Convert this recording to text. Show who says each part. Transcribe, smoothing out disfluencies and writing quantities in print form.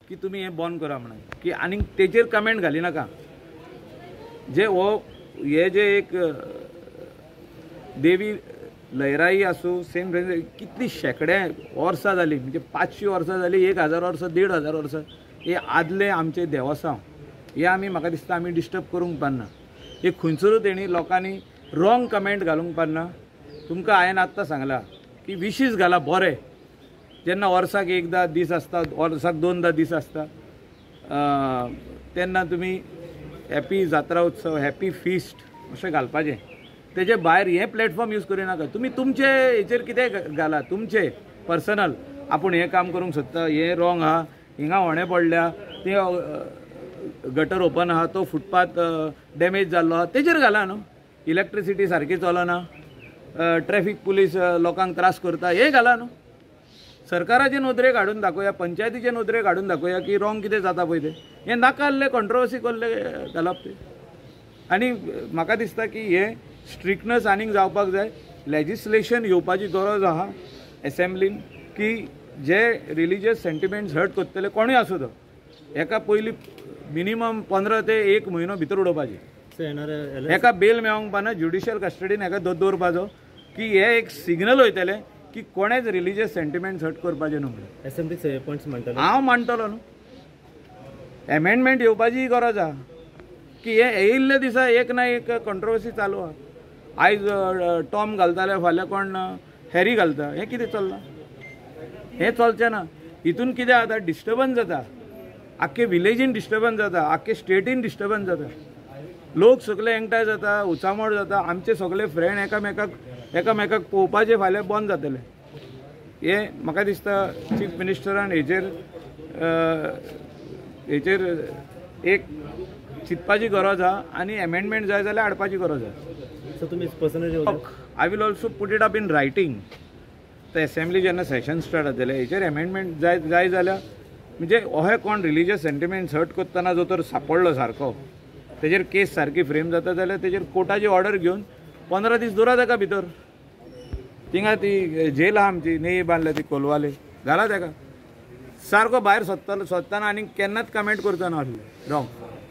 Speaker 1: की तुम्ही हे बंद करा म्हणून की आनी तेचेर कमेंट घाली नाका जे हो हे जे एक देवी लयराई आसूं सेम कितली शेकडे वर्सां जाली म्हणजे 500 वर्सां जाली 1000 वर्सां 1500 वर्सां हे आदले आमचे देवस्थान हे आमी म्हाका दिसता आमी डिस्टर्ब करूंक पारना हे खंयसरूच तेणी लोकांनी रॉंग कमेंट घालूंक पारना। तुमकां हांवें आत्तां सांगलां की विशीस घाला बरें जेन्ना वर्साक एकदां दीस आसता वर्साक 2दां दीस आसता तेन्ना तुमी हॅपी जात्रा उत्सव हॅपी फिस्ट अशें घालपाचें तेजे भायर हे प्लॅटफॉर्म यूज करूं नाका तुमी तुमचे हेचेर कितें घाला तुमचे पर्सनल आपूण हें काम करूंक सोदता हें रॉंग आहा हिंगा होणें पडल्या ते गटर ओपन आहा तो फुटपाथ डॅमेज जाल्लो आहा तेजेर घाला न्हू इलेक्ट्रिसिटी सारकी चलना ट्रॅफिक पुलीस लोकांक त्रास करता हे घाला न्हू सरकाराचे नोदरेक हाडून दाखोवया पंचायतीचे नोदरेक हाडून दाखोवया की रॉंग कितें जाता पळय तें हें नाका आसलें कंट्रोवर्सी कसले घालप तें आनी म्हाका दिसता की हे स्ट्रिक्टनस आनीक जावपाक जाय लेजिस्लेशन येवपाची गरज आहा एसेंब्लीन की जे रिलिजियस सेंटिमेंट्स हर्ट करतले कोणूय आसूं तो हेका पयलीं मिनिमम 15 ते 1 म्हयनो भितर उडोवपाचें हेका बेल मेळोंक पाना ज्युडिशियल कस्टडीन हेका दवरपाचो की हे एक सिग्नल वयतले की कोणेच रिलिजियस सेंटिमेंट्स हर्ट करपाचें न्हू म्हणून
Speaker 2: एसेंब्लीक पॉयंट्स म्हणटलो
Speaker 1: हांव मानतलो न्हू एमेंडमेंट येवपाची गरज आहा की हे येयल्ले दिसा एक ना एक कंट्रोवर्सी चालू आहा आयज टॉम घालताले फाल्यां कोण हॅरी घालता हें कितें चल्लां हें चलचें ना हितून कितें जाता डिस्टर्बन्स जाता आख्खे विलेजीन डिस्टर्बन्स जाता आख्खे स्टेटीन डिस्टर्बन्स जाता लोक सगळे एकठांय जाता उचामोड जाता आमचे सगळे फ्रेंड एकामेकाक पळोवपाचे फाल्यां बंद जातले हे म्हाका दिसता चीफ मिनिस्टरान हेचेर एक चिंतपाची गरज आहा आनी एमेंडमेंट जाय जाल्यार हाडपाची गरज आहा
Speaker 2: सो तुमी personally
Speaker 1: I will also put it up in writing तर एसेंब्ली जेन्ना सेशन स्टार्ट जातलें हेचेर एमेंडमेंट जाय जाल्यार म्हणजे अहे कोण रिलिजियस सेंटिमेंट्स हर्ट करतना जो तर सापडलो सारको तेजेर केस सारकी फ्रेम जाता जाल्यार तेजेर कोर्टाची ऑर्डर घेवन 15 दीस दवरा ताका भितर थिंगा ती जेल आहा आमची नेई बांदल्या ती कोलवाले घाला ताका सारको भायर सोदताना आनी केन्नाच कमेंट करचो ना रॉंग